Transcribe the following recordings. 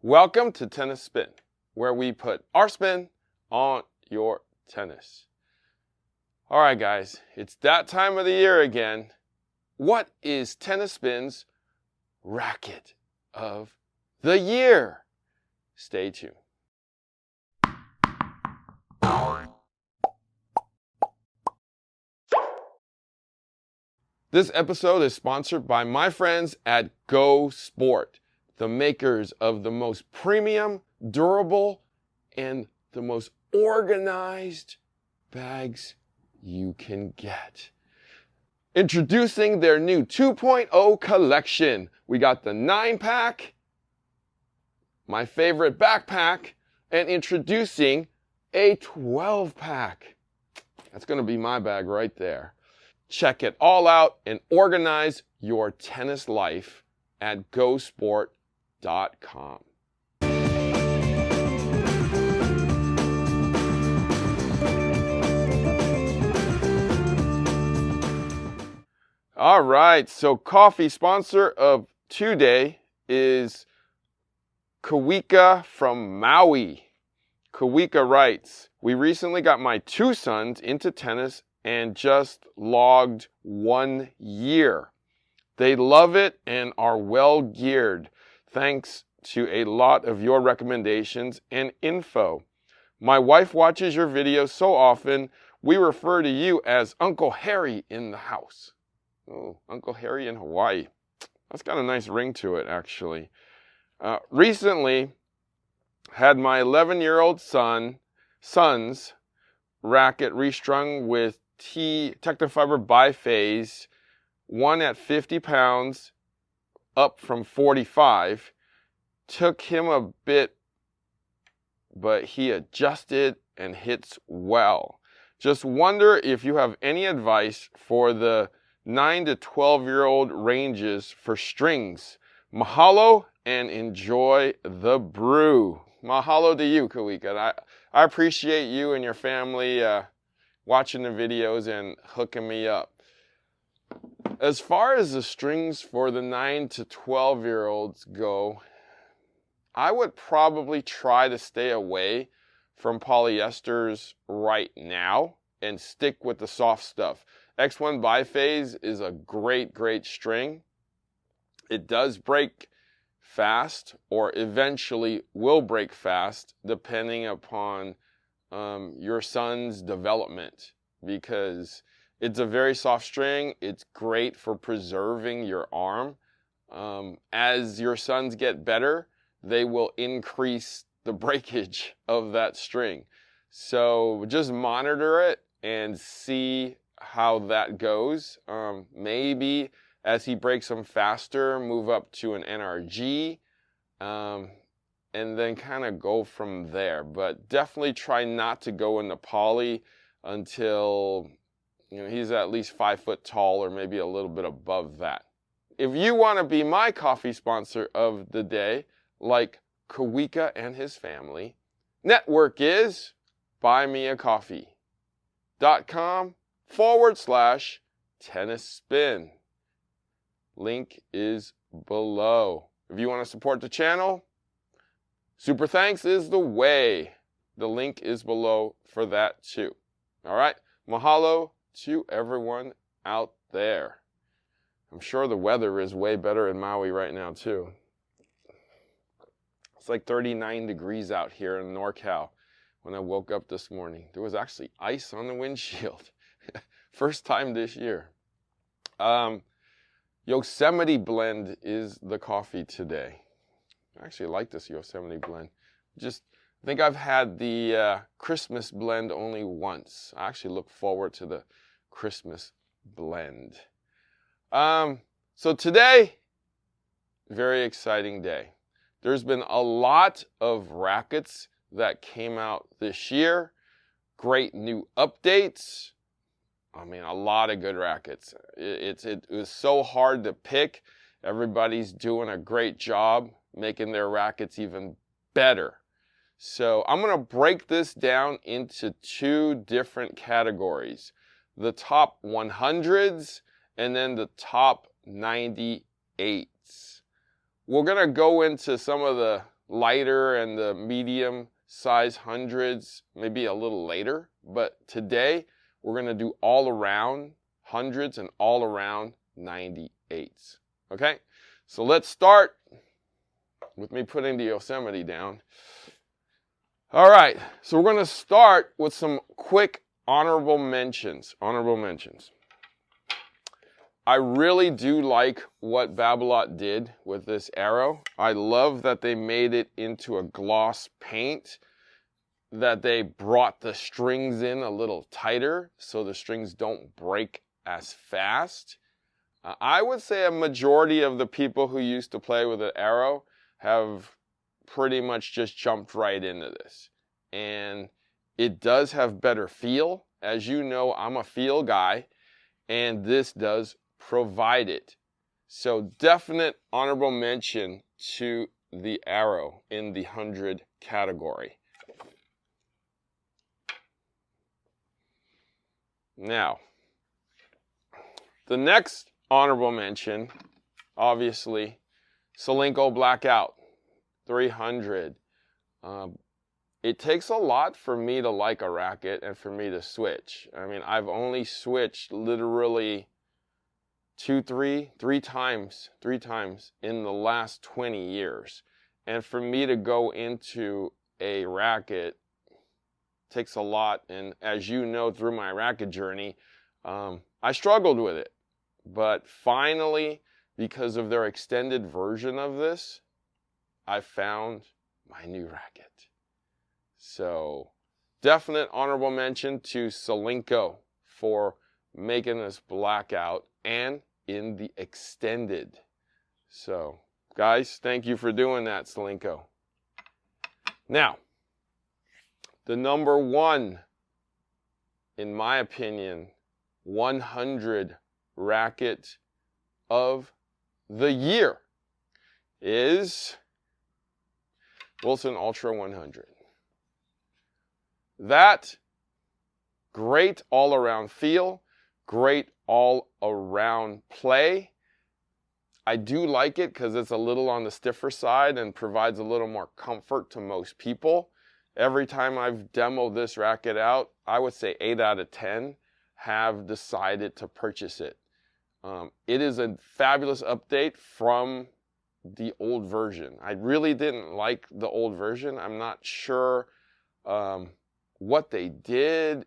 Welcome to Tennis Spin, where we put our spin on your tennis. All right, guys, it's that time of the year again. What is Tennis Spin's racket of the year? Stay tuned. This episode is sponsored by my friends at Go Sport, the makers of the most premium, durable, and the most organized bags you can get. Introducing their new 2.0 collection. We got the 9-pack, my favorite backpack, and introducing a 12-pack. That's going to be my bag right there. Check it all out and organize your tennis life at gosport.com. All right, so coffee sponsor of today is Kawika from Maui. Kawika writes, "We recently got my two sons into tennis and just logged 1 year. They love it and are well geared, thanks to a lot of your recommendations and info. My wife watches your videos so often, we refer to you as Uncle Harry in the house." Oh, Uncle Harry in Hawaii. That's got a nice ring to it, actually. Recently, had my 11-year-old son's racket restrung with Technofiber biphase, one at 50 pounds, up from 45. Took him a bit, but he adjusted and hits well. Just wonder if you have any advice for the 9 to 12-year-old ranges for strings. Mahalo and enjoy the brew. Mahalo to you, Kawika. I appreciate you and your family watching the videos and hooking me up. As far as the strings for the 9 to 12-year-olds go, I would probably try to stay away from polyesters right now and stick with the soft stuff. X1 biphase is a great string. It does break fast, or eventually will break fast, depending upon your son's development, because it's a very soft string. It's great for preserving your arm. As your sons get better, they will increase the breakage of that string. So just monitor it and see how that goes. Maybe as he breaks them faster, move up to an NRG, and then kind of go from there. But definitely try not to go into poly until he's at least 5 foot tall, or maybe a little bit above that. If you want to be my coffee sponsor of the day, like Kawika and his family, network is buymeacoffee.com/tennis spin. Link is below. If you want to support the channel, super thanks is the way. The link is below for that too. All right, mahalo to everyone out there. I'm sure the weather is way better in Maui right now too. It's like 39 degrees out here in NorCal. When I woke up this morning, there was actually ice on the windshield. First time this year. Yosemite blend is the coffee today. I actually like this Yosemite blend. I think I've had the Christmas blend only once. I actually look forward to the Christmas blend. So today, very exciting day. There's been a lot of rackets that came out this year. Great new updates. I mean, a lot of good rackets. It was so hard to pick. Everybody's doing a great job making their rackets even better. So I'm going to break this down into two different categories. The top 100s and then the top 98s. We're going to go into some of the lighter and the medium size hundreds maybe a little later. But today we're going to do all around hundreds and all around 98s. Okay, so let's start with me putting the Yosemite down. All right, so we're going to start with some quick honorable mentions. I really do like what Babolat did with this arrow. I love that they made it into a gloss paint, that they brought the strings in a little tighter so the strings don't break as fast. I would say a majority of the people who used to play with an arrow have pretty much just jumped right into this. And it does have better feel. As you know, I'm a feel guy, and this does provide it. So definite honorable mention to the arrow in the 100 category. Now, the next honorable mention, obviously, Solinco Blackout 300. It takes a lot for me to like a racket and for me to switch. I mean, I've only switched literally three times in the last 20 years. And for me to go into a racket takes a lot. And as you know, through my racket journey, I struggled with it. But finally, because of their extended version of this, I found my new racket. So, definite honorable mention to Solinco for making this blackout and in the extended. So, guys, thank you for doing that, Solinco. Now, the number one, in my opinion, 100 racket of the year is Wilson Ultra 100. That great all-around feel, great all-around play. I do like it because it's a little on the stiffer side and provides a little more comfort to most people. Every time I've demoed this racket out, I would say 8 out of 10 have decided to purchase it. It is a fabulous update from the old version. I really didn't like the old version. I'm not sure what they did,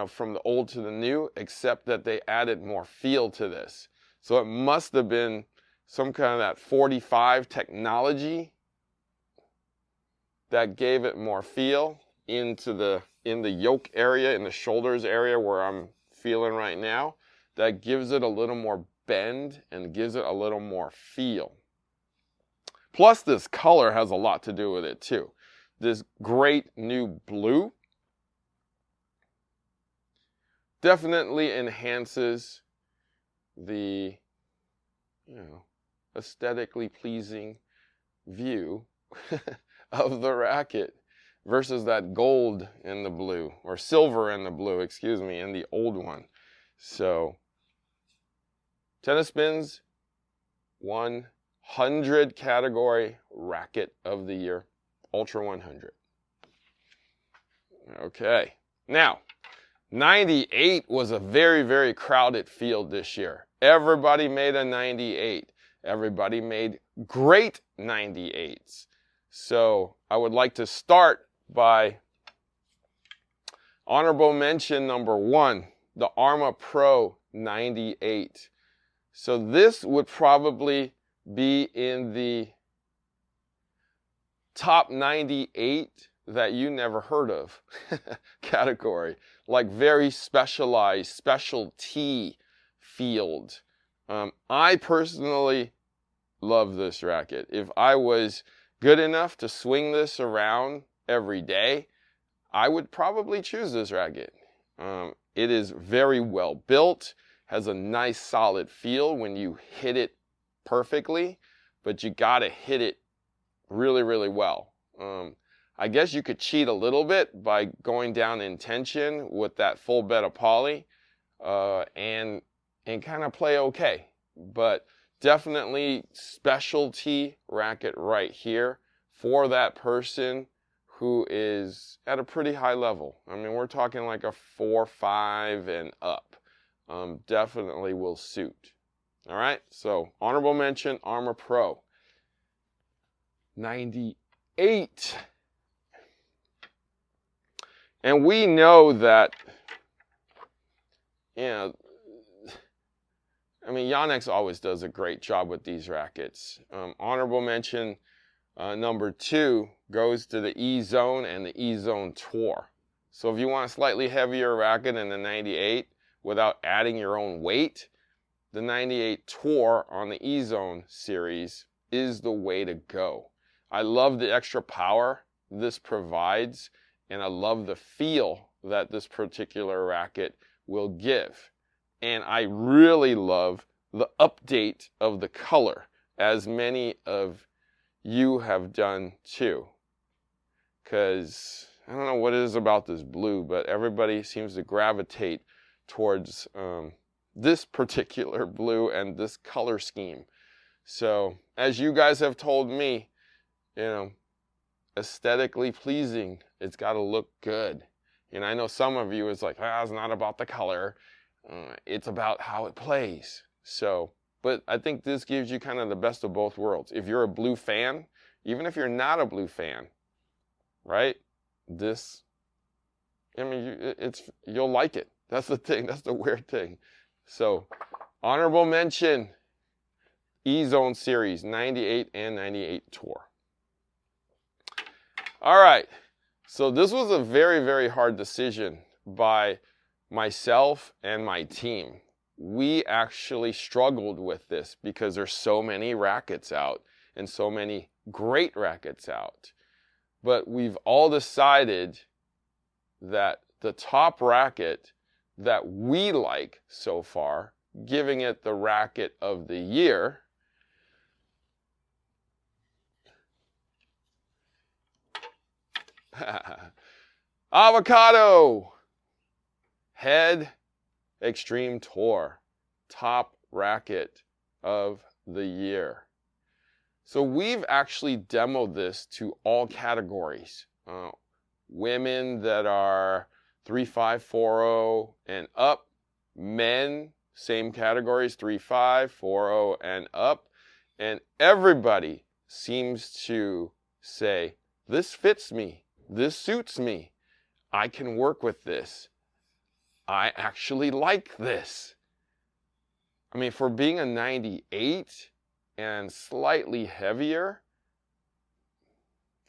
from the old to the new, except that they added more feel to this. So it must have been some kind of that 45 technology that gave it more feel in the yoke area, in the shoulders area where I'm feeling right now. That gives it a little more bend and gives it a little more feel. Plus, this color has a lot to do with it too. This great new blue definitely enhances the, aesthetically pleasing view of the racket versus that gold in the blue, or silver in the blue, in the old one. So, Tennis Spin's 100 category racket of the year, Ultra 100. Okay, now, 98 was a very, very crowded field this year. Everybody made a 98. Everybody made great 98s. So I would like to start by honorable mention number 1, the Arma Pro 98. So this would probably be in the top 98 that you never heard of category, like very specialized, specialty field. I personally love this racket. If I was good enough to swing this around every day, I would probably choose this racket. It is very well built, has a nice solid feel when you hit it perfectly, but you gotta hit it really, really well. I guess you could cheat a little bit by going down in tension with that full bed of poly and kind of play okay. But definitely specialty racket right here for that person who is at a pretty high level. I mean, we're talking like a 4, 5 and up. Definitely will suit. All right, so honorable mention, Armor Pro. 98. And we know that, you know, I mean, Yonex always does a great job with these rackets. Honorable mention number 2 goes to the E-Zone and the E-Zone Tour. So if you want a slightly heavier racket than the 98 without adding your own weight, the 98 Tour on the E-Zone series is the way to go. I love the extra power this provides, and I love the feel that this particular racket will give. And I really love the update of the color, as many of you have done too. Because I don't know what it is about this blue, but everybody seems to gravitate towards this particular blue and this color scheme. So as you guys have told me, you know, aesthetically pleasing, it's got to look good. And I know some of you is like, it's not about the color. It's about how it plays. So, but I think this gives you kind of the best of both worlds. If you're a blue fan, even if you're not a blue fan, right? This, I mean, you'll like it. That's the thing. That's the weird thing. So, honorable mention, E-Zone series 98 and 98 Tour. All right. So this was a very, very hard decision by myself and my team. We actually struggled with this because there's so many rackets out and so many great rackets out. But we've all decided that the top racket that we like so far, giving it the racket of the year, Avocado Head Extreme Tour, top racket of the year. So we've actually demoed this to all categories. Women that are 3.5, 4.0 and up. Men, same categories, 3.5, 4.0 and up. And everybody seems to say, this fits me. This suits me. I can work with this. I actually like this. I mean, for being a 98 and slightly heavier,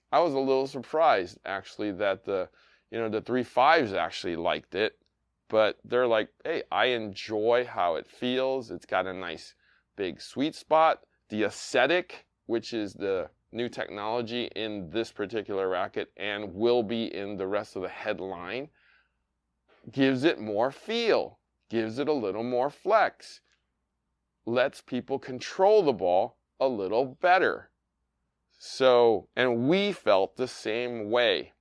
I was a little surprised actually that the 3.5s actually liked it. But they're like, hey, I enjoy how it feels. It's got a nice big sweet spot. The aesthetic, which is the new technology in this particular racket and will be in the rest of the headline, gives it more feel, gives it a little more flex, lets people control the ball a little better. So, and we felt the same way.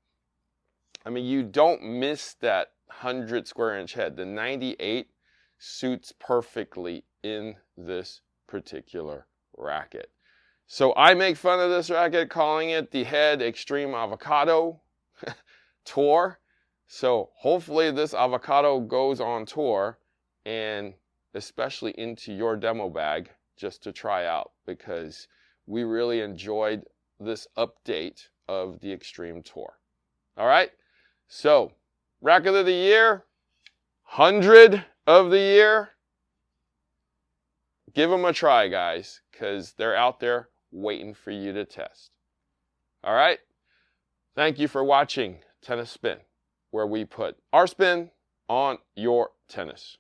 I mean, you don't miss that 100 square inch head. The 98 suits perfectly in this particular racket. So I make fun of this racket, calling it the Head Extreme Avocado Tour. So hopefully this avocado goes on tour, and especially into your demo bag just to try out, because we really enjoyed this update of the Extreme Tour. All right, so racket of the year, 100 of the year. Give them a try, guys, because they're out there waiting for you to test. All right? Thank you for watching Tennis Spin, where we put our spin on your tennis.